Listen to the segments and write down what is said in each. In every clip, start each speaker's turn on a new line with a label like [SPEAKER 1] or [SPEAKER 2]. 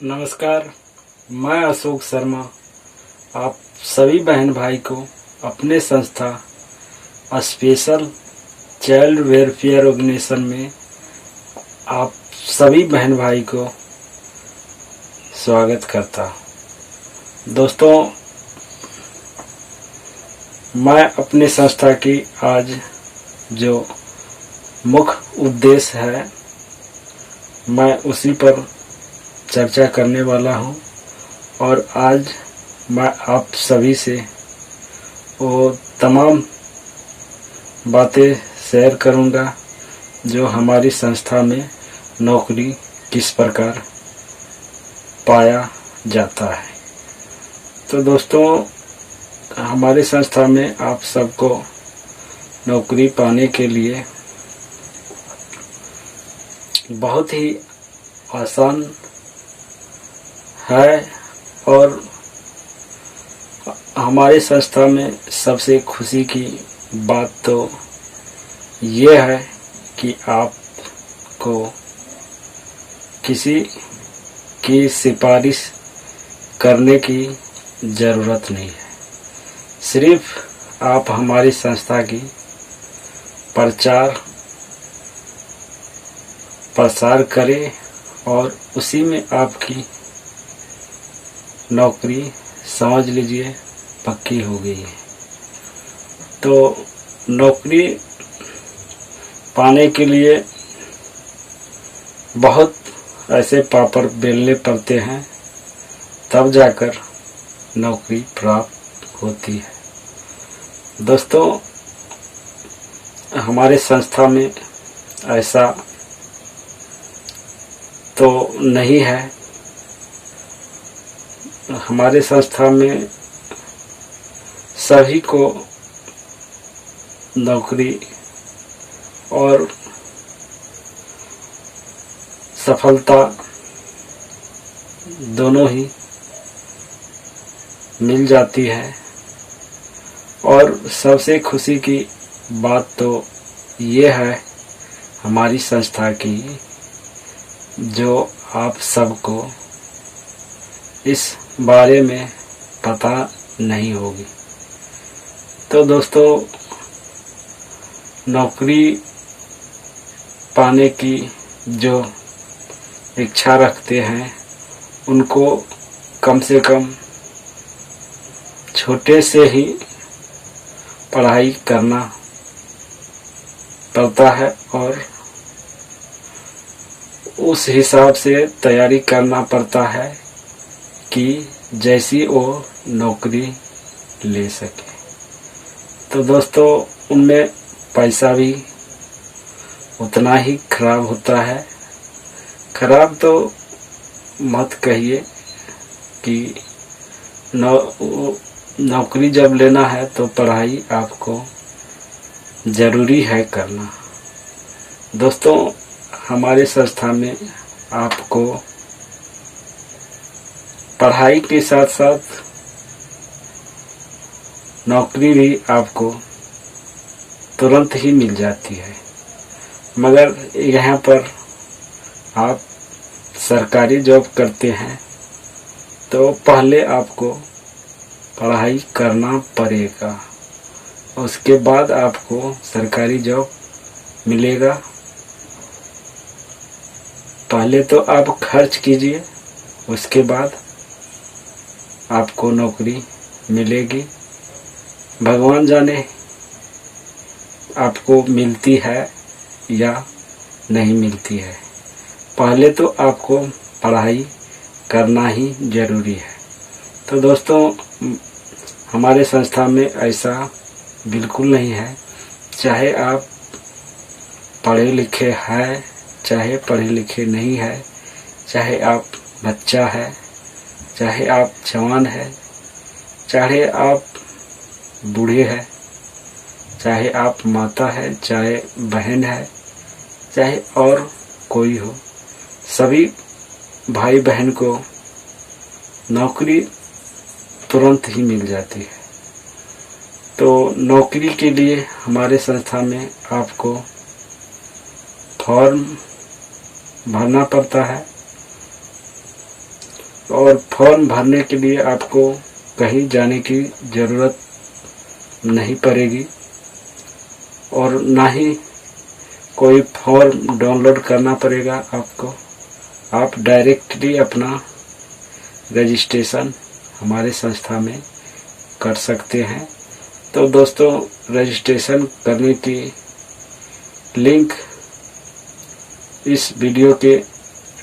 [SPEAKER 1] नमस्कार, मैं अशोक शर्मा आप सभी बहन भाई को अपने संस्था स्पेशल चाइल्ड वेलफेयर ऑर्गेनाइजेशन में आप सभी बहन भाई को स्वागत करता। दोस्तों, मैं अपनी संस्था की आज जो मुख्य उद्देश्य है मैं उसी पर चर्चा करने वाला हूं और आज मैं आप सभी से वो तमाम बातें शेयर करूंगा जो हमारी संस्था में नौकरी किस प्रकार पाया जाता है। तो दोस्तों, हमारी संस्था में आप सबको नौकरी पाने के लिए बहुत ही आसान है और हमारी संस्था में सबसे खुशी की बात तो ये है कि आपको किसी की सिफारिश करने की ज़रूरत नहीं है। सिर्फ आप हमारी संस्था की प्रसार करें और उसी में आपकी नौकरी समझ लीजिए पक्की हो गई है। तो नौकरी पाने के लिए बहुत ऐसे पापड़ बेलने पड़ते हैं, तब जाकर नौकरी प्राप्त होती है। दोस्तों, हमारे संस्था में ऐसा तो नहीं है। हमारे संस्था में सभी को नौकरी और सफलता दोनों ही मिल जाती है। और सबसे खुशी की बात तो ये है हमारी संस्था की, जो आप सबको इस बारे में पता नहीं होगी। तो दोस्तों, नौकरी पाने की जो इच्छा रखते हैं उनको कम से कम छोटे से ही पढ़ाई करना पड़ता है और उस हिसाब से तैयारी करना पड़ता है कि जैसी वो नौकरी ले सके। तो दोस्तों, उनमें पैसा भी उतना ही खराब होता है। खराब तो मत कहिए कि नौकरी जब लेना है तो पढ़ाई आपको ज़रूरी है करना। दोस्तों, हमारे संस्था में आपको पढ़ाई के साथ साथ नौकरी भी आपको तुरंत ही मिल जाती है। मगर यहाँ पर आप सरकारी जॉब करते हैं तो पहले आपको पढ़ाई करना पड़ेगा, उसके बाद आपको सरकारी जॉब मिलेगा। पहले तो आप खर्च कीजिए, उसके बाद आपको नौकरी मिलेगी। भगवान जाने आपको मिलती है या नहीं मिलती है। पहले तो आपको पढ़ाई करना ही जरूरी है। तो दोस्तों, हमारे संस्था में ऐसा बिल्कुल नहीं है। चाहे आप पढ़े लिखे हैं, चाहे पढ़े लिखे नहीं है, चाहे आप बच्चा है, चाहे आप जवान है, चाहे आप बूढ़े हैं, चाहे आप माता है, चाहे बहन है, चाहे और कोई हो, सभी भाई बहन को नौकरी तुरंत ही मिल जाती है। तो नौकरी के लिए हमारे संस्था में आपको फॉर्म भरना पड़ता है और फॉर्म भरने के लिए आपको कहीं जाने की ज़रूरत नहीं पड़ेगी और ना ही कोई फॉर्म डाउनलोड करना पड़ेगा आपको। आप डायरेक्टली अपना रजिस्ट्रेशन हमारे संस्था में कर सकते हैं। तो दोस्तों, रजिस्ट्रेशन करने की लिंक इस वीडियो के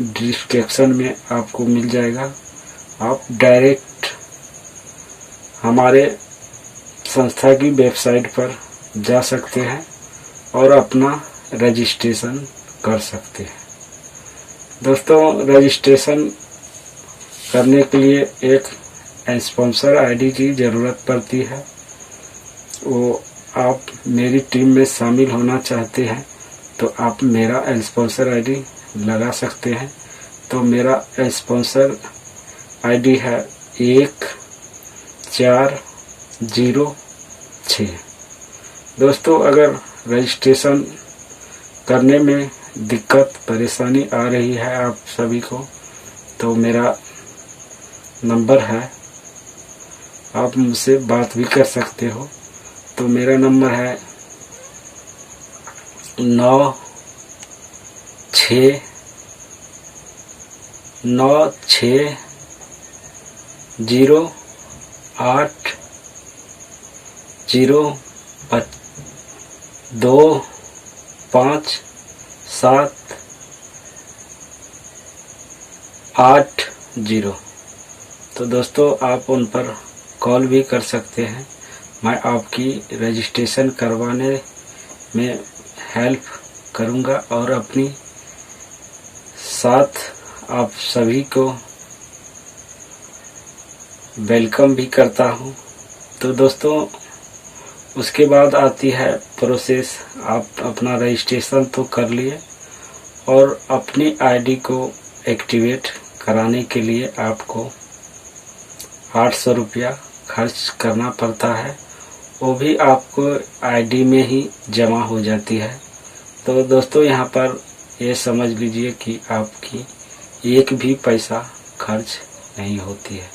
[SPEAKER 1] डिस्क्रिप्शन में आपको मिल जाएगा। आप डायरेक्ट हमारे संस्था की वेबसाइट पर जा सकते हैं और अपना रजिस्ट्रेशन कर सकते हैं। दोस्तों, रजिस्ट्रेशन करने के लिए एक स्पॉन्सर आईडी की ज़रूरत पड़ती है। वो आप मेरी टीम में शामिल होना चाहते हैं तो आप मेरा स्पॉन्सर आईडी लगा सकते हैं। तो मेरा स्पॉन्सर आईडी है 1406। दोस्तों, अगर रजिस्ट्रेशन करने में दिक्कत परेशानी आ रही है आप सभी को, तो मेरा नंबर है, आप मुझसे बात भी कर सकते हो। तो मेरा नंबर है 9608 तो दोस्तों, आप उन पर कॉल भी कर सकते हैं। मैं आपकी रजिस्ट्रेशन करवाने में हेल्प करूंगा और अपनी साथ आप सभी को वेलकम भी करता हूं। तो दोस्तों, उसके बाद आती है प्रोसेस। आप अपना रजिस्ट्रेशन तो कर लिए और अपनी आईडी को एक्टिवेट कराने के लिए आपको 800 रुपया खर्च करना पड़ता है। वो भी आपको आईडी में ही जमा हो जाती है। तो दोस्तों, यहाँ पर ये समझ लीजिए कि आपकी एक भी पैसा खर्च नहीं होती है।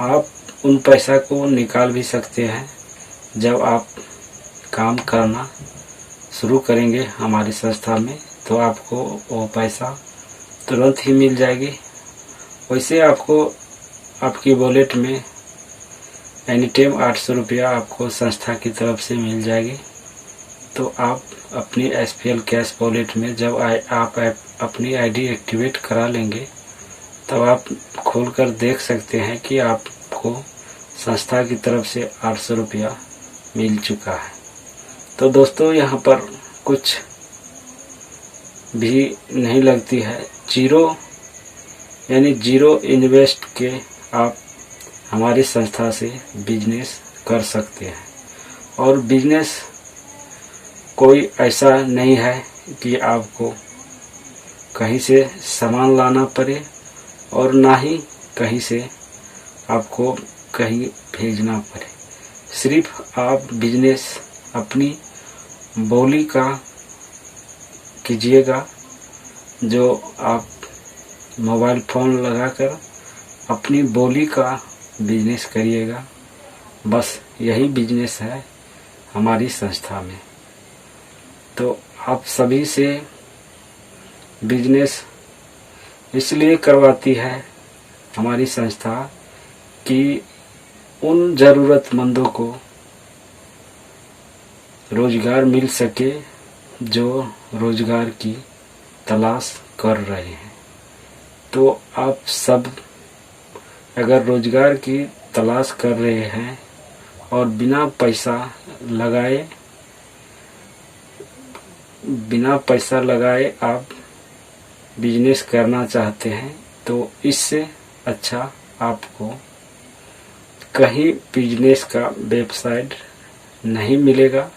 [SPEAKER 1] आप उन पैसा को निकाल भी सकते हैं जब आप काम करना शुरू करेंगे हमारी संस्था में, तो आपको वो पैसा तुरंत ही मिल जाएगी। वैसे आपको आपकी वॉलेट में एनी टाइम 800 रुपया आपको संस्था की तरफ से मिल जाएगी। तो आप अपनी SPL कैश वॉलेट में जब आप अपनी आईडी एक्टिवेट करा लेंगे, तब आप खोलकर देख सकते हैं कि आपको संस्था की तरफ से 800 रुपया मिल चुका है। तो दोस्तों, यहाँ पर कुछ भी नहीं लगती है। जीरो इन्वेस्ट के आप हमारी संस्था से बिजनेस कर सकते हैं। और बिजनेस कोई ऐसा नहीं है कि आपको कहीं से सामान लाना पड़े और ना ही कहीं से आपको कहीं भेजना पड़े। सिर्फ आप बिजनेस अपनी बोली का कीजिएगा, जो आप मोबाइल फ़ोन लगाकर अपनी बोली का बिजनेस करिएगा। बस यही बिजनेस है हमारी संस्था में। तो आप सभी से बिजनेस इसलिए करवाती है हमारी संस्था कि उन ज़रूरतमंदों को रोज़गार मिल सके जो रोज़गार की तलाश कर रहे हैं। तो आप सब अगर रोज़गार की तलाश कर रहे हैं और बिना पैसा लगाए आप बिजनेस करना चाहते हैं, तो इससे अच्छा आपको कहीं बिजनेस का वेबसाइट नहीं मिलेगा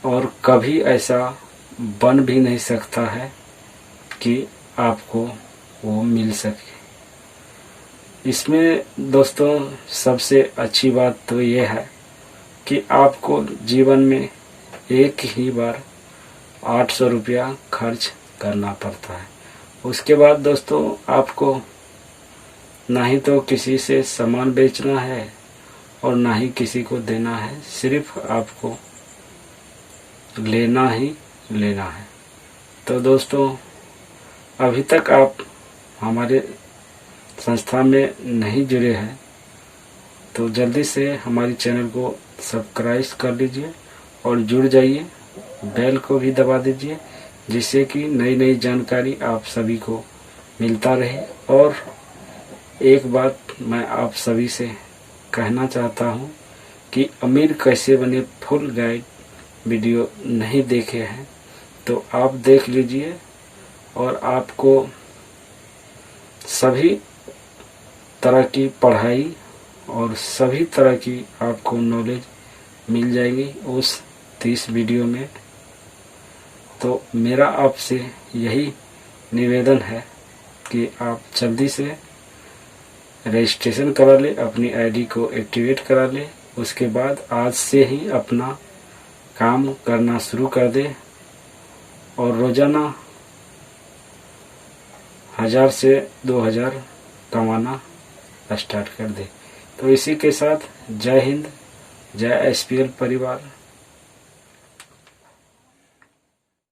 [SPEAKER 1] और कभी ऐसा बन भी नहीं सकता है कि आपको वो मिल सके। इसमें दोस्तों सबसे अच्छी बात तो ये है कि आपको जीवन में एक ही बार 800 रुपया खर्च करना पड़ता है। उसके बाद दोस्तों आपको ना ही तो किसी से सामान बेचना है और ना ही किसी को देना है, सिर्फ आपको लेना ही लेना है। तो दोस्तों, अभी तक आप हमारे संस्था में नहीं जुड़े हैं तो जल्दी से हमारे चैनल को सब्सक्राइब कर लीजिए और जुड़ जाइए, बेल को भी दबा दीजिए, जिससे कि नई नई जानकारी आप सभी को मिलता रहे। और एक बात मैं आप सभी से कहना चाहता हूं कि अमीर कैसे बने फुल गाइड वीडियो नहीं देखे हैं तो आप देख लीजिए और आपको सभी तरह की पढ़ाई और सभी तरह की आपको नॉलेज मिल जाएगी उस 30 वीडियो में। तो मेरा आपसे यही निवेदन है कि आप जल्दी से रजिस्ट्रेशन करा ले, अपनी आईडी को एक्टिवेट करा ले, उसके बाद आज से ही अपना काम करना शुरू कर दे और रोजाना 1000 से 2000 कमाना स्टार्ट कर दे। तो इसी के साथ जय हिंद, जय SPL परिवार।